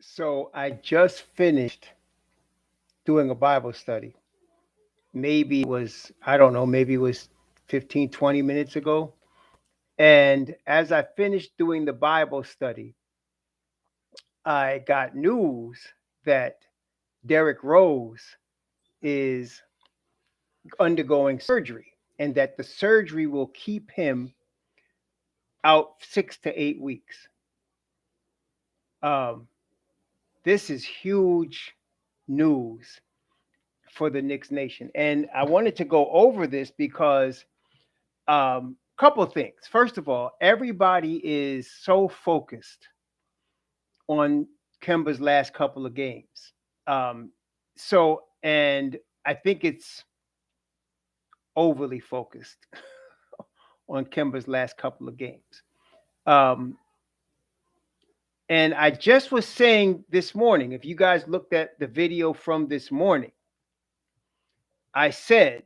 So I just finished doing a Bible study. Maybe it was, I don't know, maybe it was 15, 20 minutes ago. And as I finished doing the Bible study, I got news that Derrick Rose is undergoing surgery and that the surgery will keep him out 6 to 8 weeks. Um, this is huge news for the Knicks nation. And I wanted to go over this because couple of things. First of all, everybody is so focused on Kemba's last couple of games. Um, and I think it's overly focused on Kemba's last couple of games. Um, and I just was saying this morning, if you guys looked at the video from this morning, I said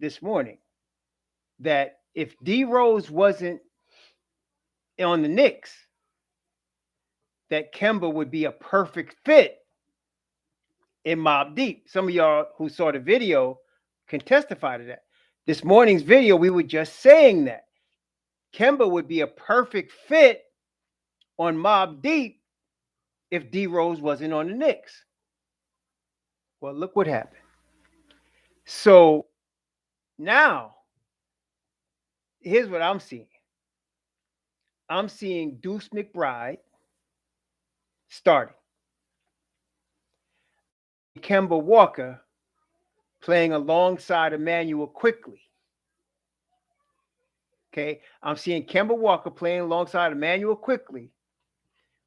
this morning that if D Rose wasn't on the Knicks, that Kemba would be a perfect fit in Mob Deep. Some of y'all who saw the video can testify to that. This morning's video, we were just saying that Kemba would be a perfect fit on Mob Deep if D Rose wasn't on the Knicks. Well, look what happened. So now, here's what I'm seeing. I'm seeing Deuce McBride starting. Kemba Walker playing alongside Emmanuel Quickly. Okay, I'm seeing Kemba Walker playing alongside Emmanuel Quickly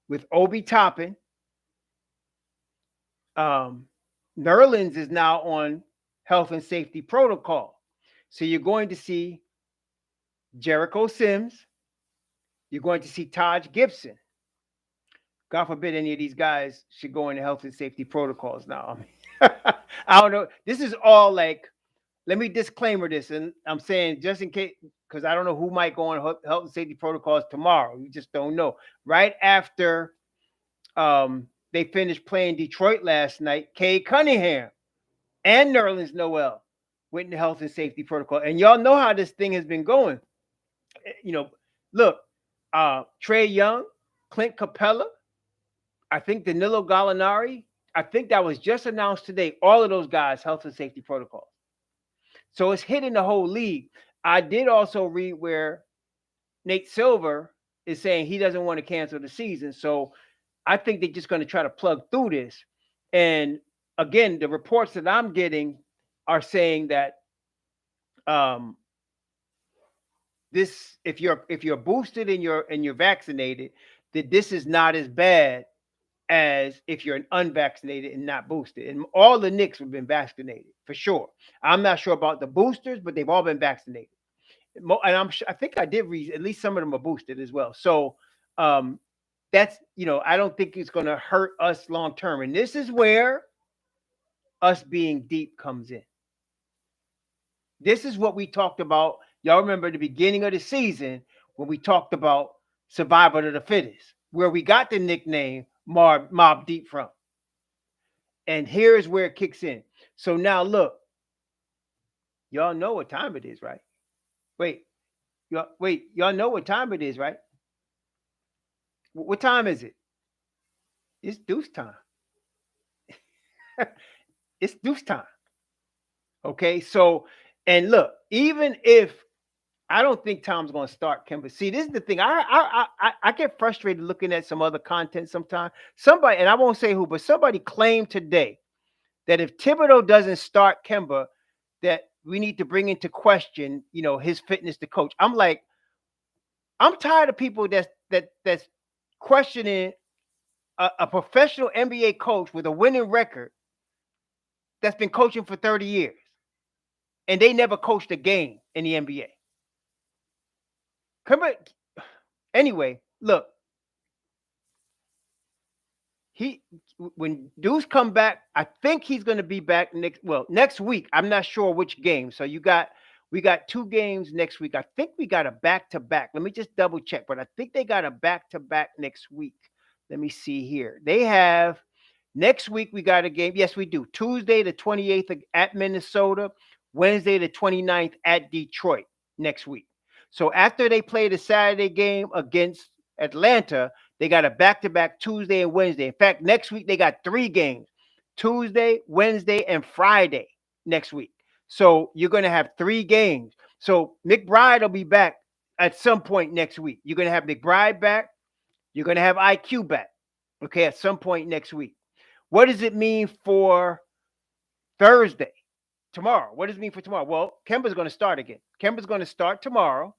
with Obi Toppin. Nerlens is now on health and safety protocol. So you're going to see Jericho Sims. You're going to see Taj Gibson. God forbid any of these guys should go into health and safety protocols now. I don't know. This is all like, let me disclaimer this. And I'm saying just in case, because I don't know who might go on health and safety protocols tomorrow. You just don't know. Right after they finished playing Detroit last night, Cade Cunningham and Nerlens Noel went into health and safety protocol. And y'all know how this thing has been going. Look, Trey Young, Clint Capella, I think Danilo Gallinari, I think that was just announced today. All of those guys, health and safety protocols. So it's hitting the whole league. I did also read where Nate Silver is saying he doesn't want to cancel the season. So I think they're just going to try to plug through this. And again, the reports that I'm getting are saying that this, if you're boosted and you're vaccinated, that this is not as bad as if you're an unvaccinated and not boosted. And all the Knicks have been vaccinated for sure. I'm not sure about the boosters, but they've all been vaccinated. And I think I did read at least some of them are boosted as well. So that's, I don't think it's going to hurt us long term. And this is where us being deep comes in. This is what we talked about. Y'all remember the beginning of the season when we talked about survival of the fittest, where we got the nickname Mob Deep from. And here's where it kicks in. So now look, y'all know what time it is, right? Y'all know what time it is, right? What time is it? It's Deuce time. It's Deuce time. Okay, so, and look, even if I don't think Tom's going to start Kemba. See, this is the thing. I get frustrated looking at some other content sometimes. Somebody, and I won't say who, but somebody claimed today that if Thibodeau doesn't start Kemba, that we need to bring into question, his fitness to coach. I'm like, I'm tired of people that's questioning a professional NBA coach with a winning record that's been coaching for 30 years, and they never coached a game in the NBA. Anyway, look, when Deuce come back, I think he's going to be back next week. I'm not sure which game. So we got 2 games next week. I think we got a back-to-back. Let me just double check, but I think they got a back-to-back next week. Let me see here. They have next week we got a game. Yes, we do. Tuesday the 28th at Minnesota, Wednesday the 29th at Detroit next week. So after they play the Saturday game against Atlanta, they got a back-to-back Tuesday and Wednesday. In fact, next week they got 3 games. Tuesday, Wednesday, and Friday next week. So you're going to have 3 games. So McBride will be back at some point next week. You're going to have McBride back. You're going to have IQ back, okay, at some point next week. What does it mean for Thursday, tomorrow? What does it mean for tomorrow? Well, Kemba's going to start again. Kemba's going to start tomorrow.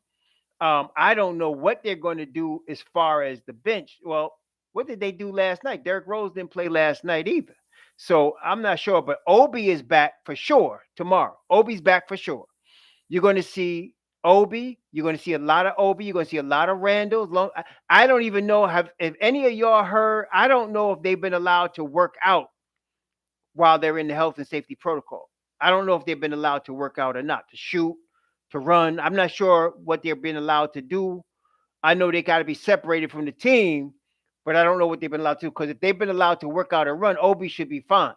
I don't know what they're going to do as far as the bench. Well, what did they do last night? Derrick Rose didn't play last night either. So I'm not sure, but Obi is back for sure tomorrow. Obi's back for sure. You're going to see Obi. You're going to see a lot of Obi. You're going to see a lot of Randall. I don't even know if any of y'all heard. I don't know if they've been allowed to work out while they're in the health and safety protocol. I don't know if they've been allowed to work out or not, to shoot, to run. I'm not sure what they're being allowed to do. I know they got to be separated from the team, but I don't know what they've been allowed to. Because if they've been allowed to work out and run, Obi should be fine.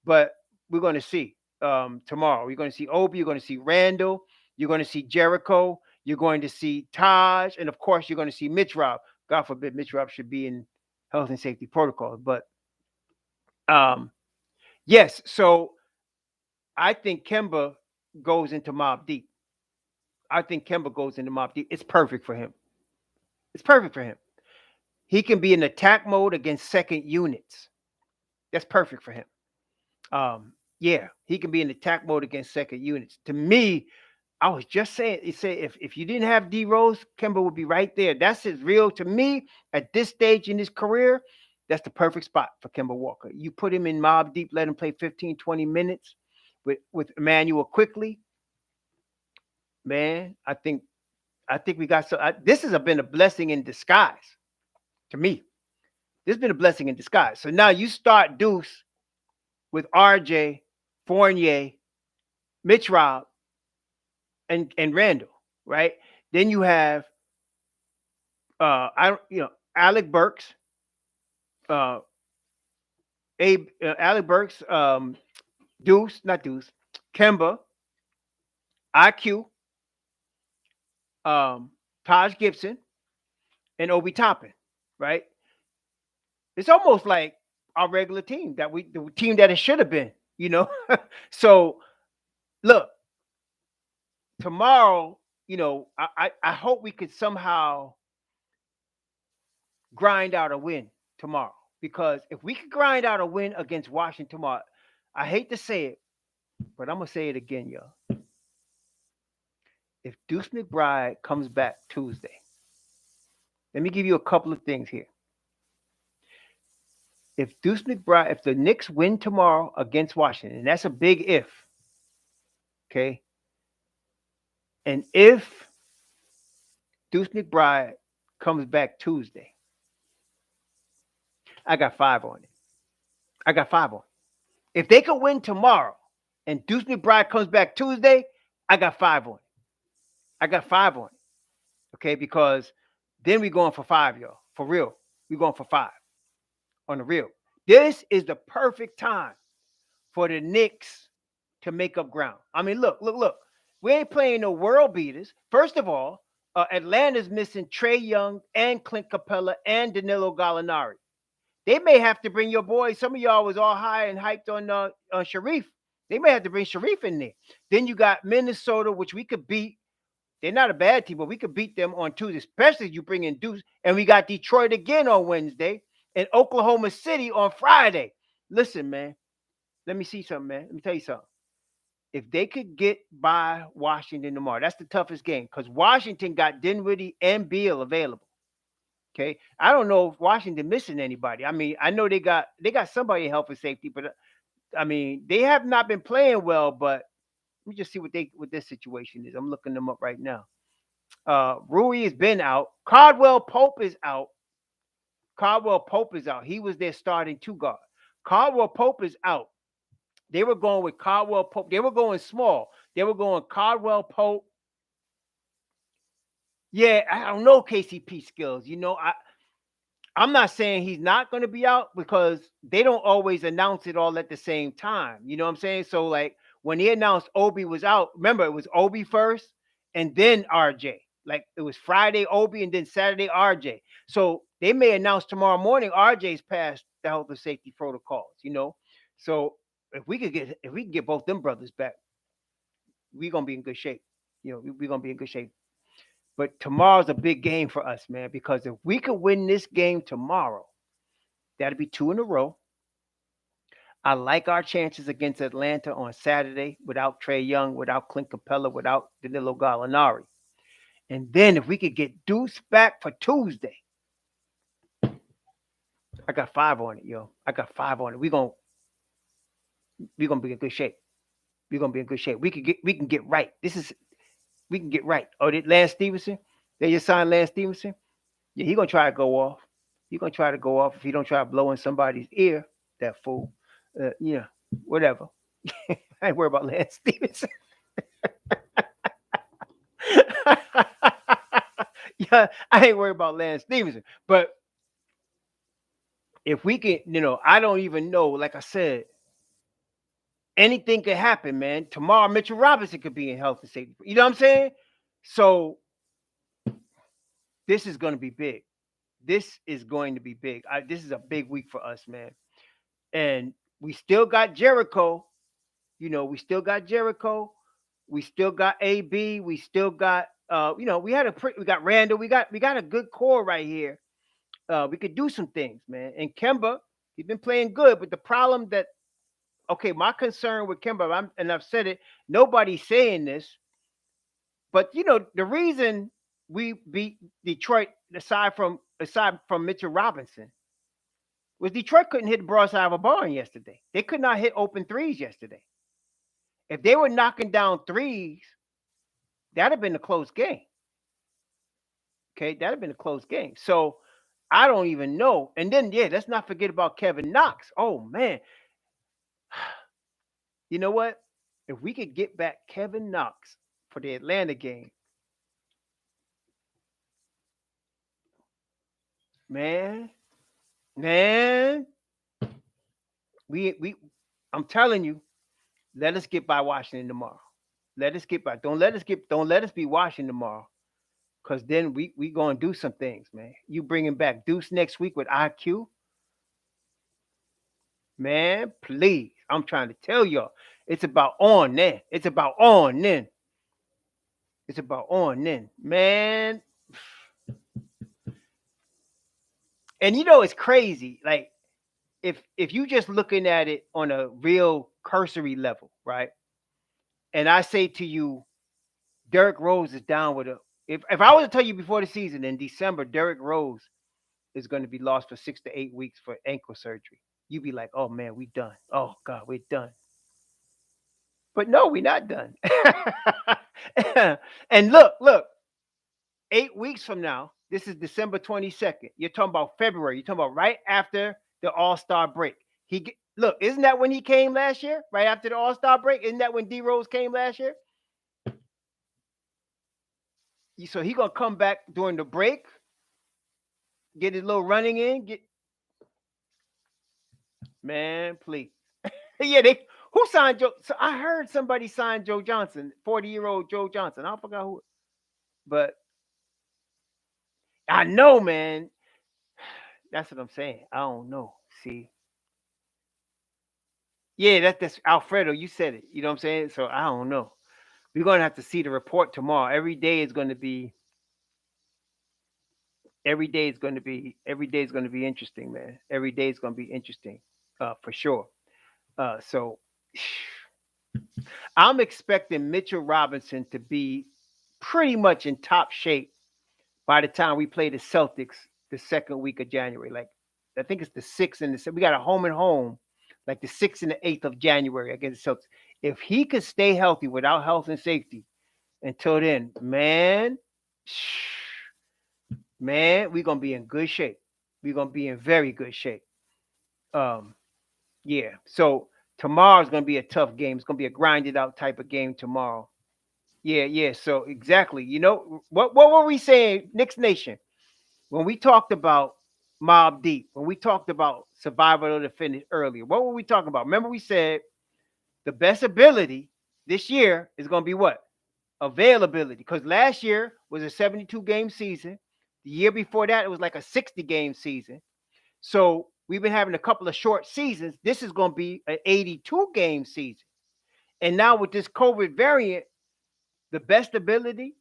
But we're going to see tomorrow. You're going to see Obi. You're going to see Randall. You're going to see Jericho. You're going to see Taj. And, of course, you're going to see Mitch Rob. God forbid Mitch Rob should be in health and safety protocols. But, yes, so I think Kemba goes into Mobb Deep. I think Kemba goes into Mobb Deep. It's perfect for him. It's perfect for him. He can be in attack mode against second units. That's perfect for him. Yeah, he can be in attack mode against second units. To me, I was just saying, if you didn't have D Rose, Kemba would be right there. That's his real, to me, at this stage in his career, that's the perfect spot for Kemba Walker. You put him in Mobb Deep, let him play 15, 20 minutes with Emmanuel quickly. Man, I think we got this has been a blessing in disguise to me. This has been a blessing in disguise. So now you start Deuce with RJ, Fournier, Mitch Rob, and Randall, right? Then you have Alec Burks, Alec Burks, Kemba, IQ, Taj Gibson, and Obi Toppin, right? It's almost like our regular team the team that it should have been, So look, tomorrow, I hope we could somehow grind out a win tomorrow. Because if we could grind out a win against Washington tomorrow, I hate to say it, but I'm gonna say it again, y'all. If Deuce McBride comes back Tuesday, let me give you a couple of things here. If the Knicks win tomorrow against Washington, and that's a big if, okay? And if Deuce McBride comes back Tuesday, I got 5 on it. I got 5 on it. If they could win tomorrow and Deuce McBride comes back Tuesday, I got 5 on it. I got 5 on it. Okay, because then we're going for 5, y'all. For real. We're going for 5. On the real. This is the perfect time for the Knicks to make up ground. I mean, look. We ain't playing no world beaters. First of all, Atlanta's missing Trae Young and Clint Capella and Danilo Gallinari. They may have to bring your boy. Some of y'all was all high and hyped on Sharif. They may have to bring Sharif in there. Then you got Minnesota, which we could beat. They're not a bad team, but we could beat them on Tuesday, especially if you bring in Deuce. And we got Detroit again on Wednesday and Oklahoma City on Friday. Listen, man, let me see something, man. Let me tell you something. If they could get by Washington tomorrow, that's the toughest game because Washington got Dinwiddie and Beal available. Okay, I don't know if Washington missing anybody. I mean, I know they got somebody in health and safety, but I mean, they have not been playing well. But let me just see what this situation is. I'm looking them up right now. Rui has been out. Caldwell Pope is out. He was their starting 2 guard. Caldwell Pope is out. They were going with Caldwell Pope. They were going small. They were going Caldwell Pope. Yeah, I don't know KCP skills. I'm not saying he's not going to be out because they don't always announce it all at the same time. You know what I'm saying? So like when he announced Obi was out, remember it was Obi first and then RJ. Like it was Friday Obi and then Saturday RJ. So they may announce tomorrow morning RJ's passed the health and safety protocols. So if we can get both them brothers back, we're gonna be in good shape. We're gonna be in good shape. But tomorrow's a big game for us, man, because if we could win this game tomorrow, that'd be two in a row. I like our chances against Atlanta on Saturday without Trey Young, without Clint Capella, without Danilo Gallinari. And then if we could get Deuce back for Tuesday, I got five on it, yo. I got five on it. We gonna be in good shape. We're gonna be in good shape. We can get right. We can get right. Oh, did Lance Stevenson? They just signed Lance Stevenson. Yeah, he gonna try to go off. He gonna try to go off if he don't try to blow in somebody's ear. That fool. Yeah, whatever. I ain't worried about Lance Stevenson. Yeah, I ain't worried about Lance Stevenson. But if we can, I don't even know. Like I said, anything could happen, man. Tomorrow, Mitchell Robinson could be in health and safety. You know what I'm saying? So this is going to be big. This is going to be big. This is a big week for us, man. And we still got Jericho. We still got Jericho. We still got AB. We still got we got Randall. We got a good core right here. We could do some things, man. And Kemba, he's been playing good, but the problem that my concern with Kemba, and I've said it, nobody's saying this, but the reason we beat Detroit aside from Mitchell Robinson was Detroit couldn't hit the broadside of a barn yesterday. They could not hit open threes yesterday. If they were knocking down threes, that'd have been a close game. Okay, that'd have been a close game. So I don't even know. And then let's not forget about Kevin Knox. Oh man, you know what? If we could get back Kevin Knox for the Atlanta game, man, man, we I'm telling you, let us get by Washington tomorrow. Let us get by. Don't let us be Washington tomorrow. Cause then we gonna do some things, man. You bringing back Deuce next week with IQ, man. Please, I'm trying to tell y'all, it's about on then. It's about on then. It's about on then, man. And it's crazy. Like if you just looking at it on a real cursory level, right? And I say to you, Derrick Rose is down with a. If I was to tell you before the season in December, Derrick Rose is going to be lost for 6 to 8 weeks for ankle surgery, you'd be like, oh man, we done. Oh God, we're done. But no, we're not done. And look, 8 weeks from now, this is December 22nd. You're talking about February. You're talking about right after the All-Star break. Look, isn't that when he came last year? Right after the All-Star break? Isn't that when D Rose came last year? So he gonna come back during the break, get his little running in, man, please. Yeah, they who signed Joe? So I heard somebody signed Joe Johnson, 40-year-old Joe Johnson. I forgot who, but I know, man. That's what I'm saying. I don't know. See, yeah, that's Alfredo. You said it. You know what I'm saying? So I don't know. We're gonna have to see the report tomorrow. Every day is going to be interesting, man. Every day is going to be interesting, for sure. So I'm expecting Mitchell Robinson to be pretty much in top shape by the time we play the Celtics the second week of January. Like I think it's the sixth and we got a home and home, like the 6th and the 8th of January against the Celtics. If he could stay healthy without health and safety until then, man, we're gonna be in good shape. We're gonna be in very good shape. Um, yeah. So tomorrow's gonna be a tough game. It's gonna be a grinded out type of game tomorrow. Yeah, yeah. So exactly. What were we saying, Knicks Nation, when we talked about Mob Deep, when we talked about survival of the fittest earlier, what were we talking about? Remember, we said the best ability this year is going to be what? Availability. Because last year was a 72 game season. The year before that, it was like a 60 game season. So we've been having a couple of short seasons. This is going to be an 82 game season. And now with this COVID variant, the best ability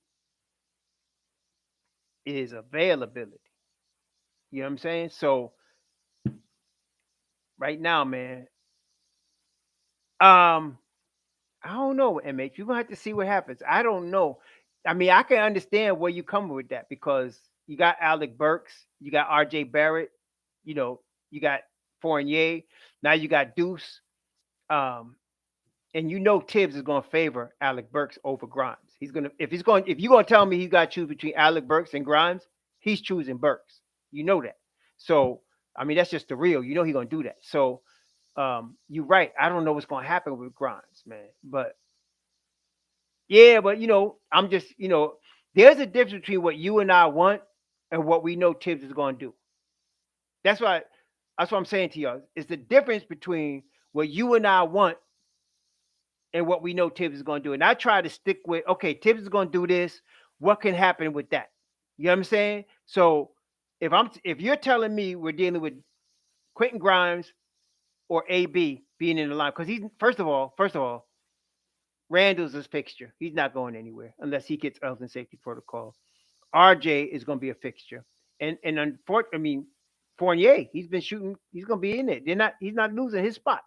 is availability. You know what I'm saying? So right now, man, um, I don't know, MH. You're gonna have to see what happens. I don't know. I mean, I can understand where you come with that because you got Alec Burks, you got RJ Barrett, you know, you got Fournier, now you got Deuce. Um, and you know Tibbs is gonna favor Alec Burks over Grimes. If you're gonna tell me he's gotta choose between Alec Burks and Grimes, he's choosing Burks. You know that. So I mean that's just the real. You know he's gonna do that. So you're right. I don't know what's gonna happen with Grimes, man. But yeah, but I'm just, there's a difference between what you and I want and what we know Tibbs is gonna do. That's why that's what I'm saying to y'all. It's the difference between what you and I want and what we know Tibbs is going to do. And I try to stick with, okay, Tibbs is going to do this. What can happen with that? You know what I'm saying? So if you're telling me we're dealing with Quentin Grimes or AB being in the line, because he's first of all, Randall's his fixture. He's not going anywhere unless he gets health and safety protocol. RJ is going to be a fixture, and unfortunately, I mean Fournier, he's been shooting. He's going to be in it. He's not losing his spot.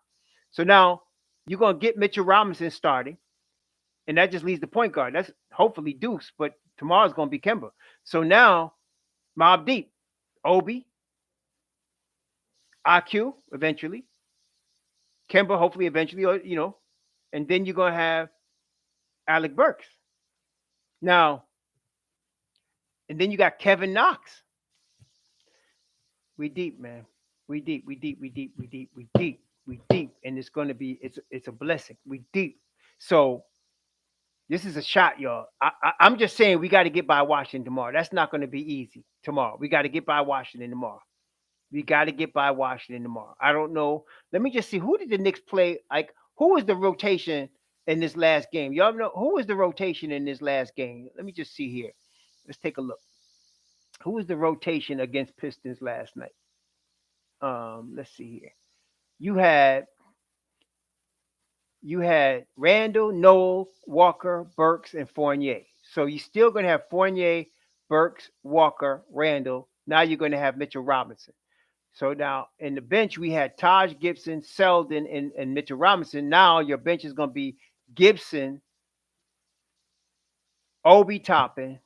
So now you're going to get Mitchell Robinson starting, and that just leaves the point guard. That's hopefully Deuce, but tomorrow's going to be Kemba. So now Mob Deep, Obi, IQ eventually, Kemba hopefully eventually, or and then you're going to have Alec Burks. Now, and then you got Kevin Knox. We deep, man. We deep. We deep. We deep. We deep. We deep. We deep. And it's going to be. It's a blessing. We deep. So this is a shot, y'all. I'm just saying we got to get by Washington tomorrow. That's not going to be easy tomorrow. We got to get by Washington tomorrow. We got to get by Washington tomorrow. I don't know. Let me just see. Who did the Knicks play? Like, who was the rotation in this last game? Y'all know who was the rotation in this last game? Let me just see here. Let's take a look. Who was the rotation against Pistons last night? Let's see here. You had Randall, Noel, Walker, Burks, and Fournier. So you're still going to have Fournier, Burks, Walker, Randall. Now you're going to have Mitchell Robinson. So now in the bench, we had Taj Gibson, Selden, and Mitchell Robinson. Now your bench is going to be Gibson, Obi Toppin,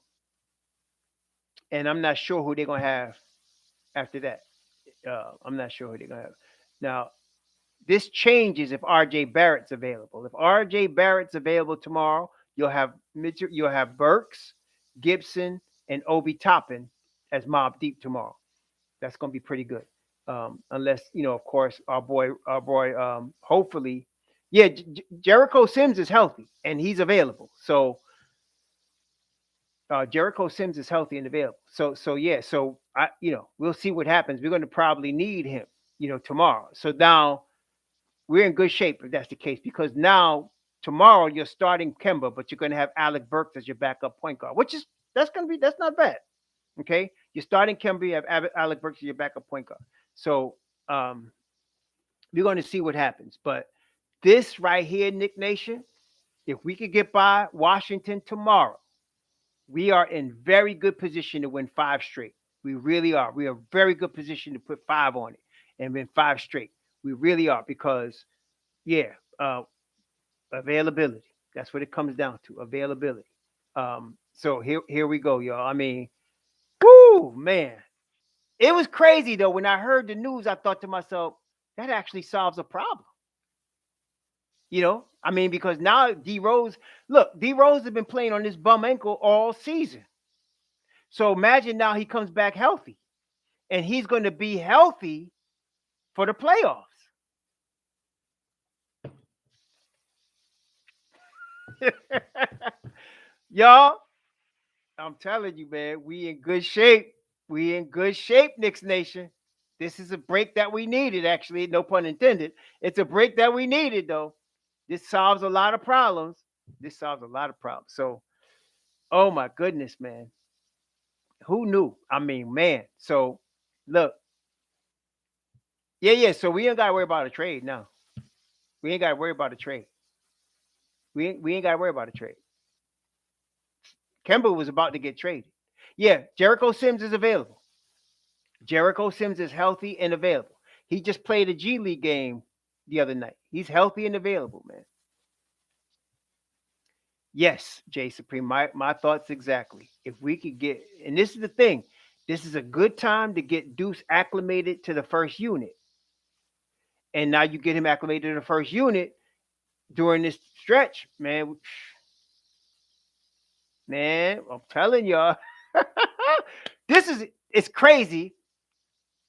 and I'm not sure who they're going to have after that. I'm not sure who they're going to have. Now, this changes if RJ Barrett's available. If RJ Barrett's available tomorrow, you'll have Burks, Gibson, and Obi Toppin as Mob Deep tomorrow. That's going to be pretty good. Unless of course, hopefully, yeah, Jericho Sims is healthy and he's available. So Jericho Sims is healthy and available. So yeah, so we'll see what happens. We're going to probably need him, tomorrow. So now we're in good shape if that's the case because now tomorrow you're starting Kemba, but you're going to have Alec Burks as your backup point guard, that's not bad. Okay, you're starting Kemba, you have Alec Burks as your backup point guard. So we're going to see what happens. But this right here, Nick Nation, if we could get by Washington tomorrow, we are in very good position to win 5 straight. We really are. We are very good position to put 5 on it and win 5 straight. We really are because, yeah, availability. That's what it comes down to, availability. So here we go, y'all. I mean, whoo, man. It was crazy, though. When I heard the news, I thought to myself, that actually solves a problem. I mean, because now D Rose has been playing on this bum ankle all season. So imagine now he comes back healthy and he's going to be healthy for the playoffs. Y'all, I'm telling you, man, we in good shape. We in good shape, Knicks Nation. This is a break that we needed, actually. No pun intended. It's a break that we needed, though. This solves a lot of problems. This solves a lot of problems. So, oh my goodness, man. Who knew? I mean, man. So, look, yeah, yeah. So we ain't got to worry about a trade now. We ain't got to worry about a trade. We ain't got to worry about a trade. Kemba was about to get traded. Yeah, Jericho Sims is available. Jericho Sims is healthy and available. He just played a G League game the other night. He's healthy and available, man. Yes, Jay Supreme. My thoughts exactly. If we could get, and this is the thing, this is a good time to get Deuce acclimated to the first unit. And now you get him acclimated to the first unit during this stretch, man. Man, I'm telling y'all, this is it's crazy,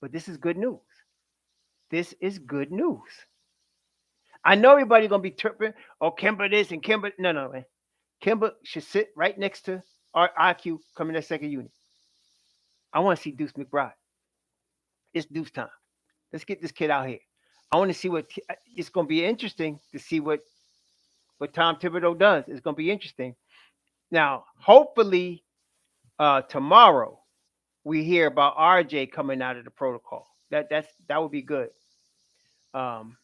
but this is good news. This is good news. I know everybody gonna be tripping. Oh, Kimber this and Kimber. No, no, man. Kimber should sit right next to our IQ coming that second unit. I want to see Deuce McBride. It's Deuce time. Let's get this kid out here. I want to see what it's gonna be interesting to see what Tom Thibodeau does. It's gonna be interesting. Now, hopefully, tomorrow we hear about RJ coming out of the protocol. That would be good. Um,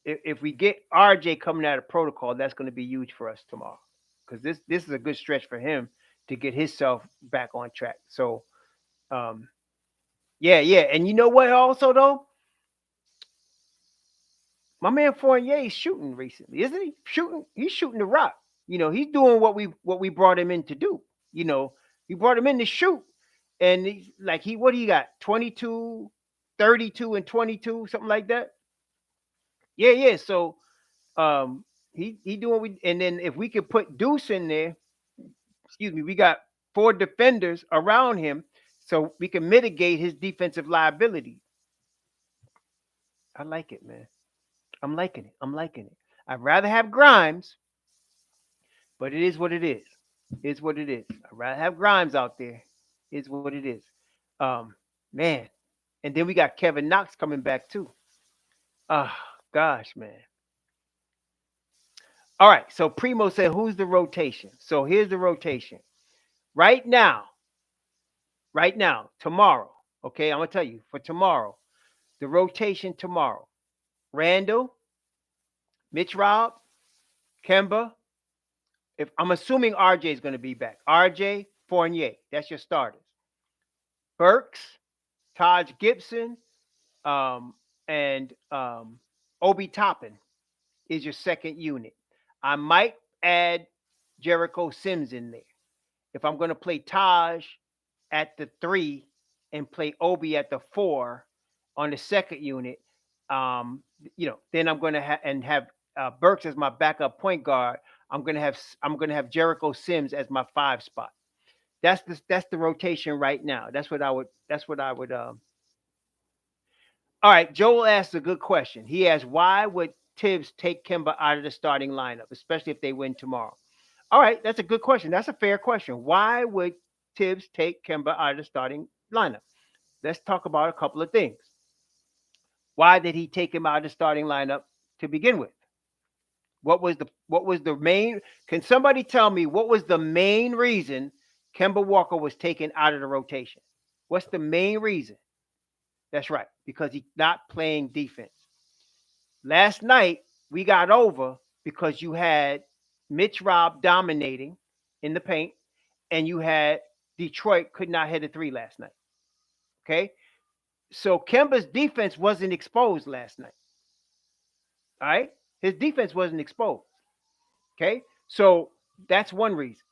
if we get RJ coming out of protocol, that's going to be huge for us tomorrow because this is a good stretch for him to get himself back on track. So, um, yeah, yeah, and you know what? Also, though, my man Fournier is shooting recently, isn't he? Shooting, he's shooting the rock. He's doing what we brought him in to do. You know, we brought him in to shoot, and he's like what he got 22, 32, and 22, something like that. Yeah, yeah. So he doing we and then if we could put Deuce in there, excuse me, we got four defenders around him, so we can mitigate his defensive liability. I like it, man. I'm liking it. I'm liking it. I'd rather have Grimes, but it is what it is. It's what it is. I'd rather have Grimes out there. It's what it is. Um, Man. And then we got Kevin Knox coming back too. Oh gosh, man. All right. So Primo said, who's the rotation? So here's the rotation. Right now, tomorrow. Okay, I'm gonna tell you for tomorrow. The rotation tomorrow. Randall, Mitch Rob, Kemba. If I'm assuming RJ is gonna be back. RJ, Fournier. That's your starters. Burks, Taj Gibson, um, and Obi Toppin is your second unit. I might add Jericho Sims in there. If I'm going to play Taj at the three and play Obi at the four on the second unit, then I'm going to have Burks as my backup point guard. I'm going to have Jericho Sims as my five spot. That's the rotation right now. That's what I would. All right, Joel asked a good question. He asked, why would Tibbs take Kemba out of the starting lineup, especially if they win tomorrow? All right, that's a good question. That's a fair question. Why would Tibbs take Kemba out of the starting lineup? Let's talk about a couple of things. Why did he take him out of the starting lineup to begin with? What was the main? Can somebody tell me what was the main reason Kemba Walker was taken out of the rotation? What's the main reason? That's right, because he's not playing defense. Last night we got over because you had Mitch Rob dominating in the paint, and you had Detroit could not hit a three last night. Okay, so Kemba's defense wasn't exposed last night. All right, his defense wasn't exposed. Okay, so that's one reason.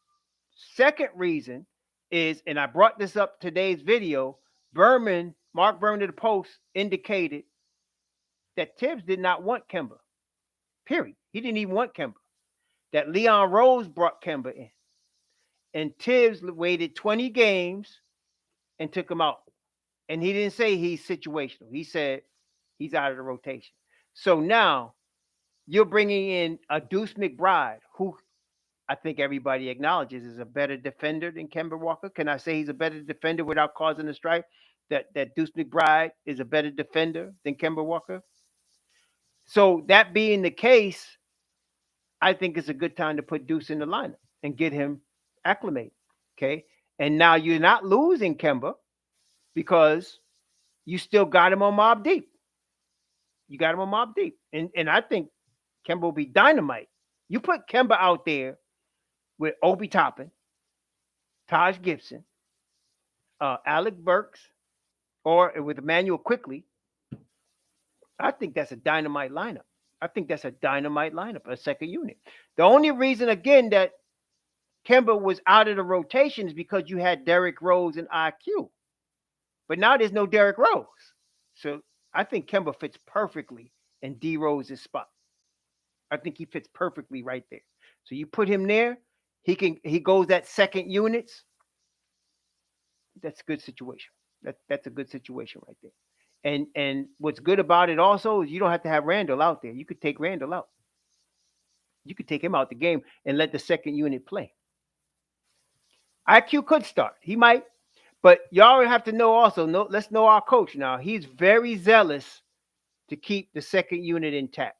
Second reason is, and I brought this up today's video. Mark Berman of the Post indicated that Tibbs did not want Kemba. Period. He didn't even want Kemba. That Leon Rose brought Kemba in. And Tibbs waited 20 games and took him out. And he didn't say he's situational. He said he's out of the rotation. So now you're bringing in a Deuce McBride, who I think everybody acknowledges is a better defender than Kemba Walker. Can I say he's a better defender without causing a strike? that Deuce McBride is a better defender than Kemba Walker. So that being the case, I think it's a good time to put Deuce in the lineup and get him acclimated. Okay. And now you're not losing Kemba because you still got him on Mob Deep. You got him on Mob Deep. And I think Kemba will be dynamite. You put Kemba out there with Obi Toppin, Taj Gibson, Alec Burks, or with Emmanuel Quickly. I think that's a dynamite lineup. I think that's a dynamite lineup, a second unit. The only reason, again, that Kemba was out of the rotation is because you had Derrick Rose and IQ. But now there's no Derrick Rose. So I think Kemba fits perfectly in D Rose's spot. I think he fits perfectly right there. So you put him there, he goes that second units. That's a good situation. That's a good situation right there. And what's good about it also is you don't have to have Randall out there. You could take Randall out. You could take him out the game and let the second unit play. IQ could start. He might, but y'all have to know also. Let's know our coach now. He's very zealous to keep the second unit intact.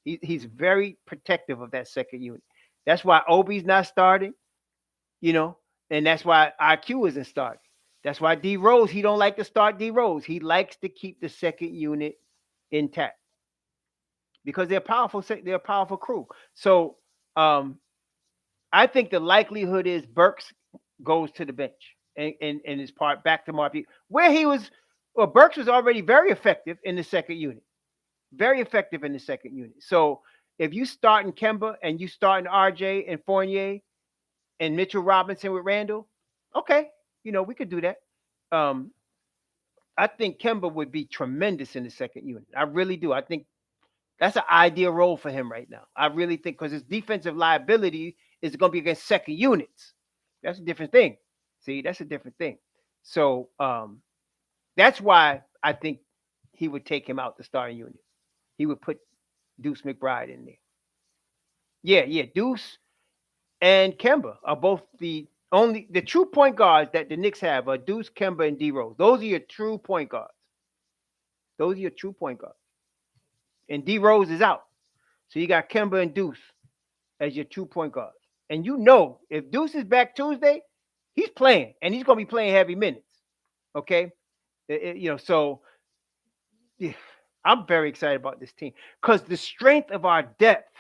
He's very protective of that second unit. That's why Obi's not starting, you know, and that's why IQ isn't starting. That's why D Rose, he don't like to start D Rose. He likes to keep the second unit intact because they're powerful. They're a powerful crew. So um, I think the likelihood is Burks goes to the bench and is part back to Mark where he was. Well, Burks was already very effective in the second unit. Very effective in the second unit. So if you start in Kemba and you start in RJ and Fournier and Mitchell Robinson with Randall, okay, we could do that. Um, I think Kemba would be tremendous in the second unit. I really do. I think that's an ideal role for him right now. I really think because his defensive liability is going to be against second units. That's a different thing. See, that's a different thing. So that's why I think he would take him out the starting unit. He would put Deuce McBride in there. Yeah, yeah. Deuce and Kemba are both the true point guards that the Knicks have are Deuce, Kemba, and D Rose. Those are your true point guards. Those are your true point guards. And D Rose is out. So you got Kemba and Deuce as your two point guards. And if Deuce is back Tuesday, he's playing and he's gonna be playing heavy minutes. Okay. So yeah, I'm very excited about this team because the strength of our depth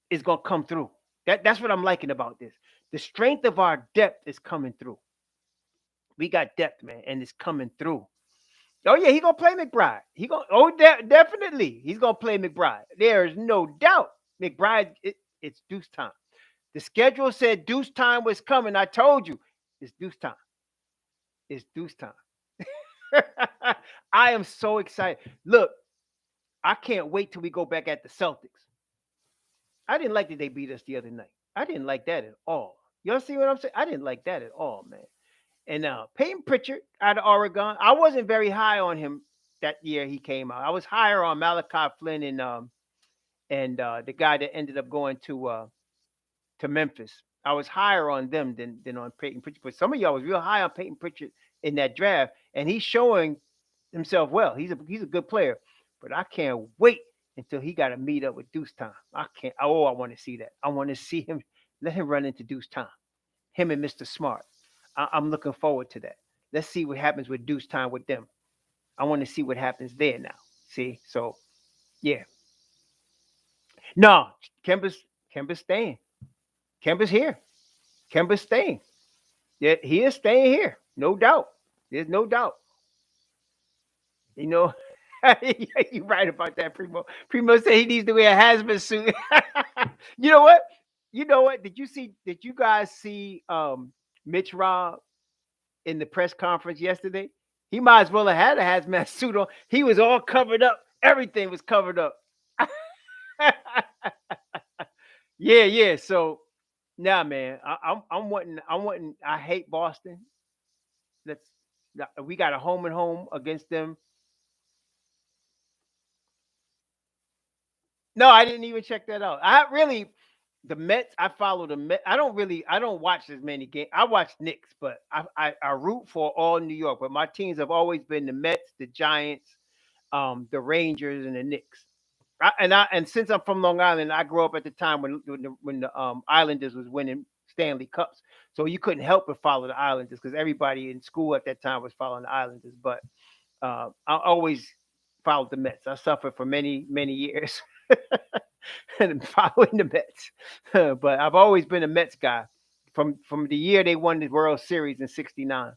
is gonna come through. That's what I'm liking about this. The strength of our depth is coming through. We got depth, man, and it's coming through. Oh yeah, he gonna play McBride. Definitely, he's gonna play McBride. There is no doubt. McBride, it's Deuce time. The schedule said Deuce time was coming. I told you, it's Deuce time. It's Deuce time. I am so excited. Look, I can't wait till we go back at the Celtics. I didn't like that they beat us the other night. I didn't like that at all. Y'all see what I'm saying? I didn't like that at all, man. And Peyton Pritchard out of Oregon, I wasn't very high on him that year he came out. I was higher on Malachi Flynn and the guy that ended up going to Memphis. I was higher on them than on Peyton Pritchard. But some of y'all was real high on Peyton Pritchard in that draft, and he's showing himself well. He's a good player. But I can't wait until he got to meet up with Deuce time. I can't. Oh, I want to see that. I want to see him. Let him run into Deuce time. Him and Mr. Smart. I'm looking forward to that. Let's see what happens with Deuce time with them. I want to see what happens there now. See, so yeah. No, Kemba's staying. Kemba's here. Kemba's staying. Yeah, he is staying here. No doubt. There's no doubt. You know, you're right about that, Primo. Primo said he needs to wear a hazmat suit. You know what? You know what? Did you guys see Mitch Rob in the press conference yesterday? He might as well have had a hazmat suit on. He was all covered up. Everything was covered up. Yeah, yeah. So nah, man. I'm wanting. I hate Boston. Let's. We got a home and home against them. No, I didn't even check that out. I really. The Mets, I follow the Mets. I don't watch as many games. I watch Knicks, but I root for all New York. But my teams have always been the Mets, the Giants, the Rangers, and the Knicks. And since I'm from Long Island, I grew up at the time when the Islanders was winning Stanley Cups. So you couldn't help but follow the Islanders because everybody in school at that time was following the Islanders. But I always followed the Mets. I suffered for many years and following the Mets. But I've always been a Mets guy from the year they won the World Series in '69.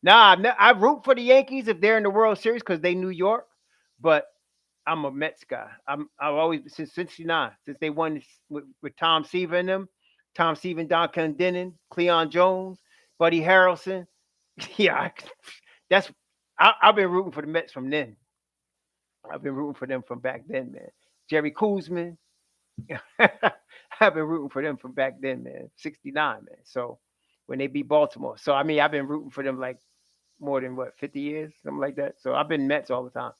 Nah, I root for the Yankees if they're in the World Series because they New York. But I'm a Mets guy. I've always since '69 since they won with Tom Seaver and them, Tom Seaver, Don Clendenin, Cleon Jones, Buddy Harrelson. Yeah, that's I've been rooting for the Mets from then. I've been rooting for them from back then, man. Jerry Kuzman. I've been rooting for them from back then, man. '69, man. So when they beat Baltimore. So I mean, I've been rooting for them like more than what 50 years, something like that. So I've been Mets all the time.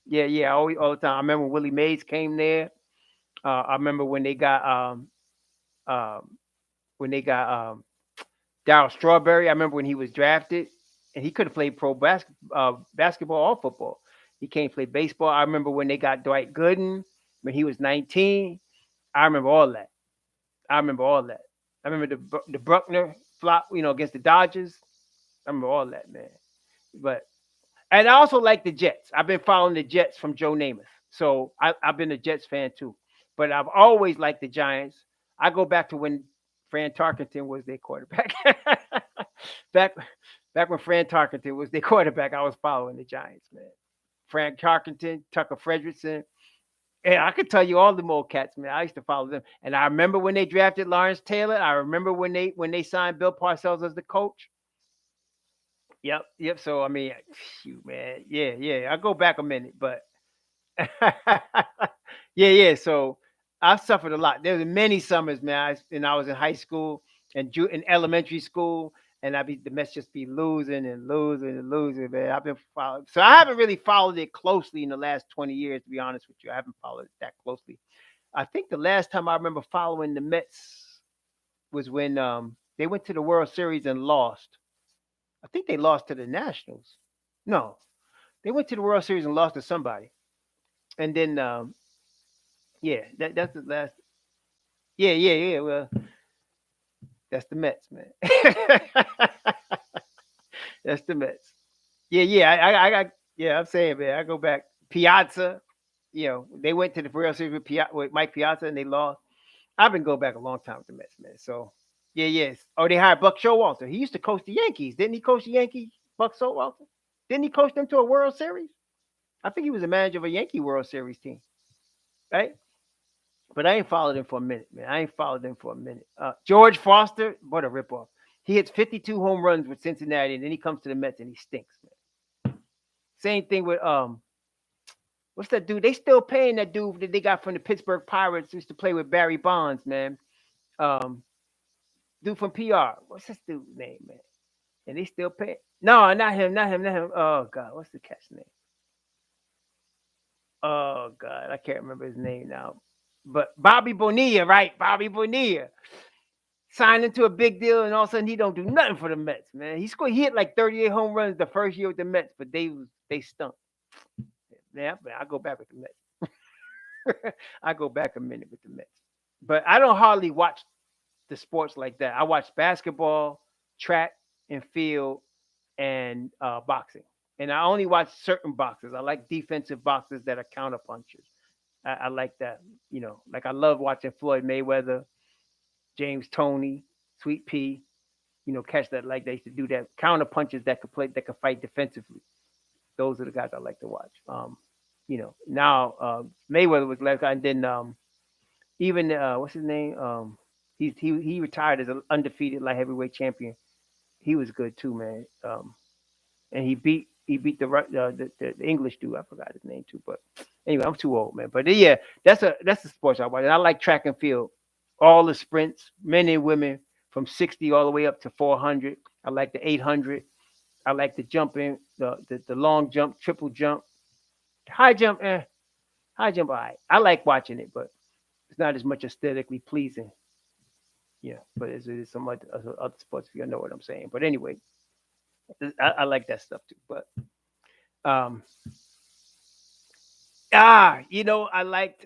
Yeah, yeah, all the time. I remember when Willie Mays came there. I remember um when they got Darryl Strawberry. I remember when he was drafted, and he could have played basketball or football. He can't play baseball. I remember when they got Dwight Gooden when he was 19. I remember all that. I remember all that. I remember the Bruckner flop, against the Dodgers. I remember all that, man. But and I also like the Jets. I've been following the Jets from Joe Namath, so I've been a Jets fan too. But I've always liked the Giants. I go back to when Fran Tarkenton was their quarterback. back back when Fran Tarkenton was their quarterback, I was following the Giants, man. Frank Tarkenton, Tucker Frederickson. And I could tell you all the old cats, man. I used to follow them. And I remember when they drafted Lawrence Taylor. I remember when they signed Bill Parcells as the coach. Yep, yep. So I mean, shoot, man. Yeah, yeah. I go back a minute, but yeah, yeah. So I've suffered a lot. There were many summers, man. And I was in high school and in elementary school, and the Mets just be losing and losing and losing, man. I've been following, so I haven't really followed it closely in the last 20 years, to be honest with you. I haven't followed it that closely. I think the last time I remember following the Mets was when they went to the World Series and lost. I think they lost to the Nationals. No, they went to the World Series and lost to somebody. And then, yeah, that's the last. Yeah, yeah, yeah. Well, that's the Mets, man. That's the Mets. Yeah, yeah. Yeah. I'm saying, man. I go back. Piazza. They went to the World Series with Mike Piazza and they lost. I've been going back a long time with the Mets, man. So, yeah, yes. Oh, they hired Buck Showalter. He used to coach the Yankees. Didn't he coach the Yankees, Buck Showalter? Didn't he coach them to a World Series? I think he was a manager of a Yankee World Series team, right? But I ain't followed him for a minute, man. I ain't followed him for a minute. George Foster, what a ripoff. He hits 52 home runs with Cincinnati, and then he comes to the Mets and he stinks, man. Same thing with what's that dude? They still paying that dude that they got from the Pittsburgh Pirates who used to play with Barry Bonds, man. Um, Dude from PR. What's this dude's name, man? And they still pay. No, not him, not him, not him. Oh God, what's the cat's name? Oh God, I can't remember his name now. But Bobby Bonilla, right? Bobby Bonilla signed into a big deal, and all of a sudden he don't do nothing for the Mets, man. He hit like 38 home runs the first year with the Mets, but they stunk. Yeah, but I go back with the Mets. I go back a minute with the Mets, but I don't hardly watch the sports like that. I watch basketball, track and field, and boxing. And I only watch certain boxers. I like defensive boxers that are counter punchers. I like that. Like I love watching Floyd Mayweather, James Toney, Sweet Pea. Catch that like they used to do that. Counter punchers that could fight defensively. Those are the guys I like to watch. Now Mayweather was last guy, and then even what's his name? He retired as an undefeated light heavyweight champion. He was good too, man. And he beat the English dude. I forgot his name too, but anyway, I'm too old, man. But yeah, that's the sports I watch. And I like track and field, all the sprints, men and women, from 60 all the way up to 400. I like the 800. I like the jumping, the long jump, triple jump, high jump. High jump. I like watching it, but It's not as much aesthetically pleasing. Yeah, but it is some other sports. If you know what I'm saying. But anyway, I like that stuff too. But um, I liked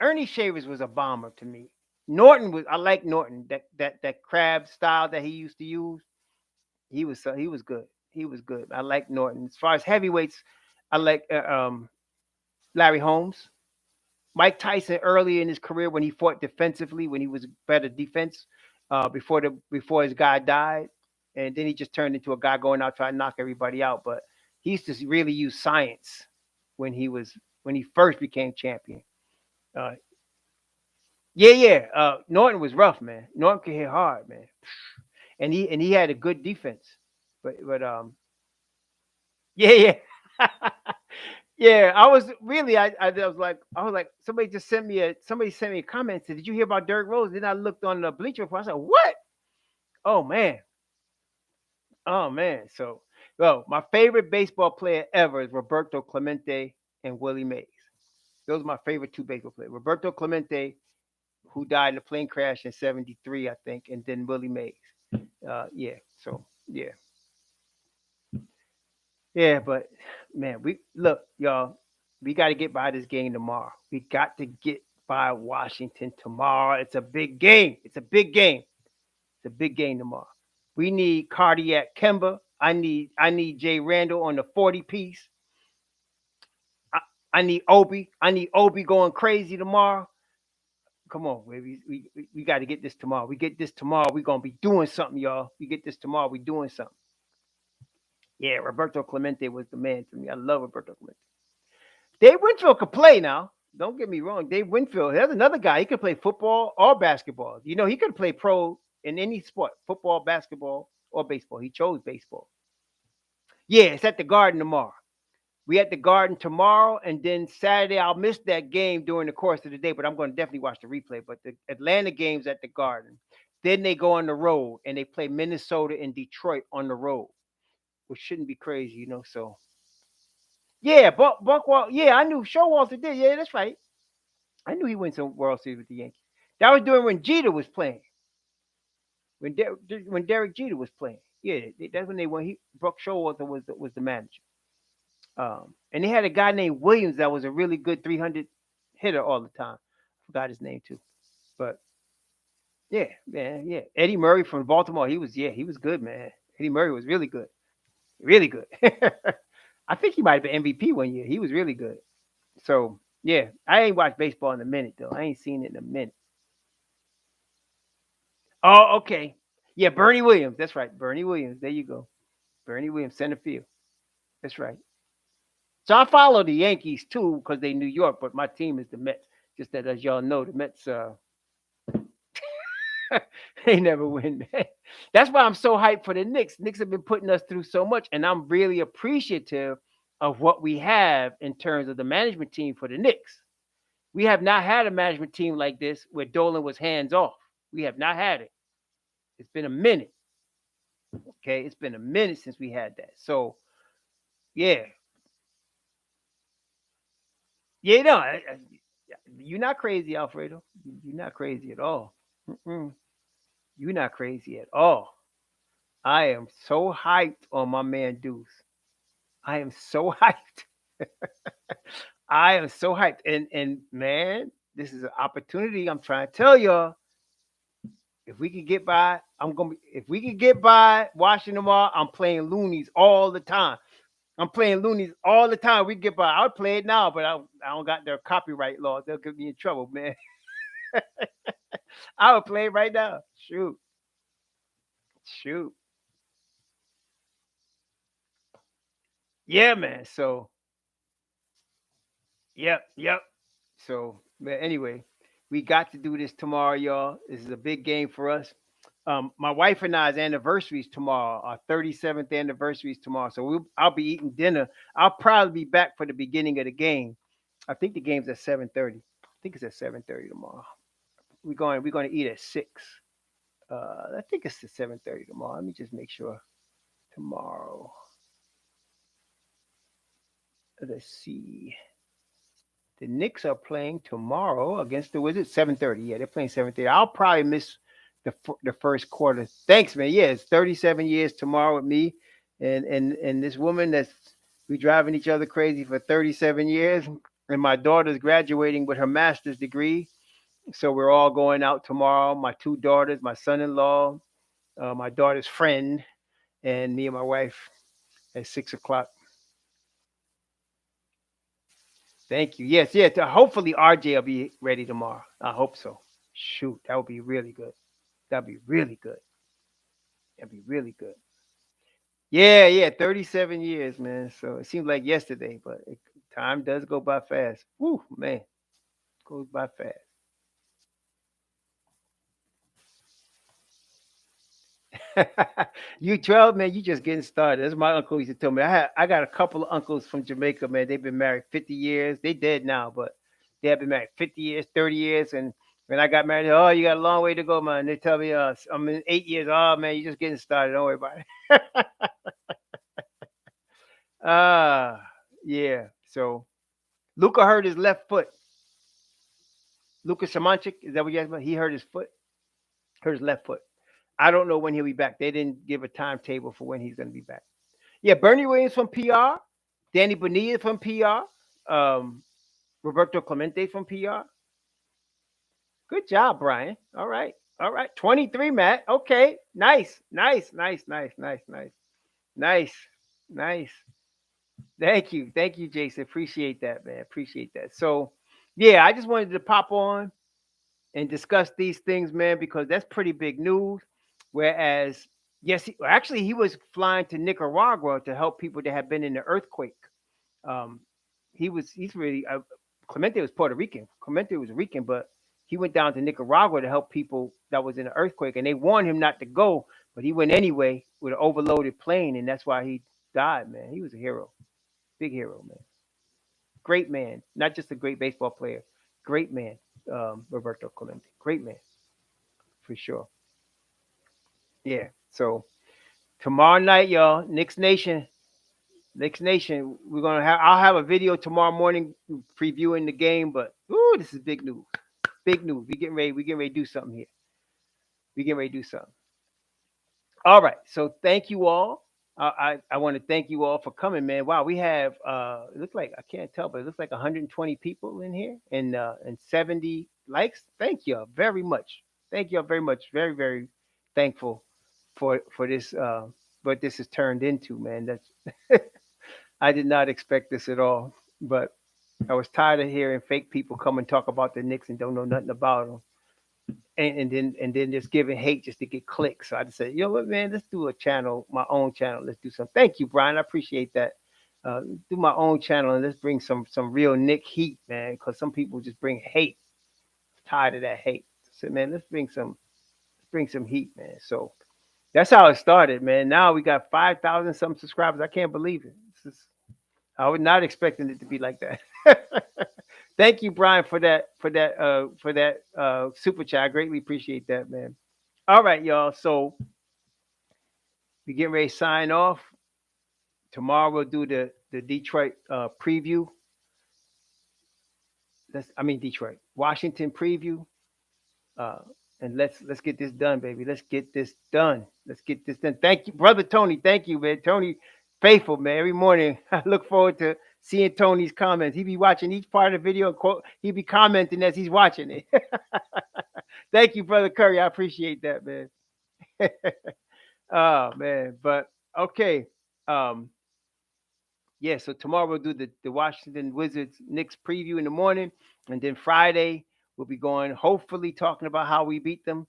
Ernie Shavers was a bomber to me. Norton was I like Norton that crab style that he used to use. He was good. He was good. I like Norton. As far as heavyweights, I like Larry Holmes. Mike Tyson early in his career when he fought defensively, when he was better defense, before his guy died, and then he just turned into a guy going out trying to knock everybody out. But he used to really use science when he was when he first became champion. Uh, yeah. Norton was rough, man. Norton could hit hard, man, and he had a good defense. But yeah. Yeah, I was really I was like somebody sent me a comment and said, "Did you hear about Derrick Rose?" Then I looked on the Bleacher Report. I said, "What? Oh man, oh man." So, well, my favorite baseball player ever is Roberto Clemente and Willie Mays. Those are my favorite two baseball players. Roberto Clemente, who died in a plane crash in '73, I think, and then Willie Mays. Yeah. So yeah, yeah. But man, we look, y'all. We got to get by this game tomorrow. We got to get by Washington tomorrow. It's a big game. It's a big game. It's a big game tomorrow. We need cardiac Kemba. I need Jay Randall on the 40 piece. I, I need Obi. I need Obi going crazy tomorrow. Come on, baby. We got to get this tomorrow. We get this tomorrow. We're gonna be doing something, y'all. We get this tomorrow. We doing something. Yeah, Roberto Clemente was the man to me. I love Roberto Clemente. Dave Winfield could play now. Don't get me wrong. Dave Winfield, there's another guy. He could play football or basketball. He could play pro in any sport, football, basketball, or baseball. He chose baseball. Yeah, it's at the Garden tomorrow. We at the Garden tomorrow, and then Saturday I'll miss that game during the course of the day, but I'm going to definitely watch the replay. But the Atlanta game's at the Garden. Then they go on the road and they play Minnesota and Detroit on the road, which shouldn't be crazy. So yeah, Buckwalter. Yeah, I knew Showalter did. Yeah, that's right. I knew he went some World Series with the Yankees. That was during when Jeter was playing. When Derek Jeter was playing. Yeah, that's when they won. Buck Showalter was the manager. And they had a guy named Williams that was a really good 300 hitter all the time. Forgot his name too. But yeah, man, yeah. Eddie Murray from Baltimore. He was good, man. Eddie Murray was really good, really good. I think he might have been MVP one year. He was really good. So yeah, I ain't watched baseball in a minute though. I ain't seen it in a minute. Oh, okay. Yeah, Bernie Williams. That's right. Bernie Williams. There you go. Bernie Williams, center field. That's right. So I follow the Yankees too because they New York, but my team is the Mets. Just that, as y'all know, the Mets they never win. That's why I'm so hyped for the Knicks. Knicks have been putting us through so much, and I'm really appreciative of what we have in terms of the management team for the Knicks. We have not had a management team like this where Dolan was hands off. We have not had it. It's been a minute. Okay, it's been a minute since we had that. So yeah, yeah, no, you're not crazy, Alfredo. You're not crazy at all. Mm-mm. You're not crazy at all. I am so hyped on my man Deuce. I am so hyped. I am so hyped. And man, this is an opportunity. I'm trying to tell y'all. If we could get by, if we could get by Washington tomorrow, I'm playing loonies all the time. I'm playing loonies all the time. We get by. I'll play it now, but I don't got their copyright laws. They'll get me in trouble, man. I will play it right now. Shoot. Shoot. Yeah, man. So yep. So, but anyway, we got to do this tomorrow, y'all. This is a big game for us. My wife and I's anniversaries tomorrow. Our 37th anniversaries tomorrow. So I'll be eating dinner. I'll probably be back for the beginning of the game. I think the game's at 7:30. I think it's at 7:30 tomorrow. We're going to eat at 6. I think it's at 7:30 tomorrow. Let me just make sure. Tomorrow. Let's see. The Knicks are playing tomorrow against the Wizards. 7:30. Yeah, they're playing 7:30. I'll probably miss the first quarter. Thanks, man. Yeah, it's 37 years tomorrow with me, and this woman that's we driving each other crazy for 37 years, and my daughter's graduating with her master's degree. So we're all going out tomorrow. My two daughters, my son-in-law, my daughter's friend, and me and my wife at 6 o'clock. Thank you. Yes, yes. Hopefully RJ will be ready tomorrow. I hope so. Shoot, that would be really good. That'd be really good. That'd be really good. Yeah, yeah. 37 years, man. So it seems like yesterday, but time does go by fast. Woo, man, goes by fast. You 12, man. You just getting started. That's my uncle used to tell me. I got a couple of uncles from Jamaica, man. They've been married 50 years. They dead now, but they have been married 50 years, 30 years. And when I got married, oh, you got a long way to go, man. They tell me, I'm in 8 years. Oh, man, you're just getting started. Don't worry about it. Ah, yeah. So Luca hurt his left foot. Luka Shamanchik, is that what you guys about? He hurt his foot, hurt his left foot. I don't know when he'll be back. They didn't give a timetable for when he's going to be back. Yeah, Bernie Williams from PR, Danny Bonilla from PR, um, Roberto Clemente from PR. Good job, Brian. All right. All right. 23, Matt. Okay. Nice. Nice. Nice. Nice. Nice. Nice. Nice. Nice. Thank you. Thank you, Jason. Appreciate that, man. Appreciate that. So, yeah, I just wanted to pop on and discuss these things, man, because that's pretty big news. Whereas, yes, actually, he was flying to Nicaragua to help people that have been in the earthquake. Um, he's really Clemente was Puerto Rican. Clemente was Rican, but he went down to Nicaragua to help people that was in an earthquake, and they warned him not to go, but he went anyway with an overloaded plane, and that's why he died. Man, he was a hero, big hero, man, great man, not just a great baseball player, great man, Roberto Clemente, great man for sure. Yeah. So tomorrow night, y'all, Knicks Nation, we're gonna have. I'll have a video tomorrow morning previewing the game. But ooh, this is big news. Big news. We getting ready. We getting ready to do something here. We getting ready to do something. All right. So thank you all. I want to thank you all for coming, man. Wow, we have it looks like I can't tell, but it looks like 120 people in here and 70 likes. Thank you all very much. Thank you all very much. Very very thankful for this what this has turned into, man. That's I did not expect this at all, but I was tired of hearing fake people come and talk about the Knicks and don't know nothing about them, and then just giving hate just to get clicks. So I just said, you know what, man, let's do a channel, my own channel. Let's do some. Thank you, Brian. I appreciate that. Do my own channel and let's bring some real Nick heat, man. Because some people just bring hate. Tired of that hate. So man, let's bring some heat, man. So that's how it started, man. Now we got 5,000 some subscribers. I can't believe it. I was not expecting it to be like that. Thank you, Brian, for that super chat. I greatly appreciate that, man. All right, y'all. So we getting ready to sign off. Tomorrow we'll do the Detroit preview. I mean Detroit, Washington preview. Uh, and let's get this done, baby. Let's get this done. Let's get this done. Thank you, brother Tony. Thank you, man. Tony, faithful man. Every morning, I look forward to seeing Tony's comments. He be watching each part of the video and quote. He be commenting as he's watching it. Thank you, brother Curry. I appreciate that, man. Oh man, but okay. Um, yeah. So tomorrow we'll do the Washington Wizards Knicks preview in the morning, and then Friday we'll be going. Hopefully, talking about how we beat them.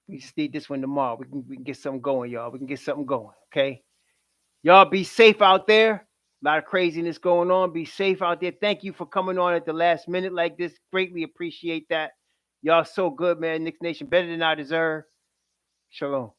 We just need this one tomorrow. We can get something going, y'all. We can get something going. Okay. Y'all be safe out there. A lot of craziness going on. Be safe out there. Thank you for coming on at the last minute like this. Greatly appreciate that. Y'all so good, man. Knicks Nation better than I deserve. Shalom.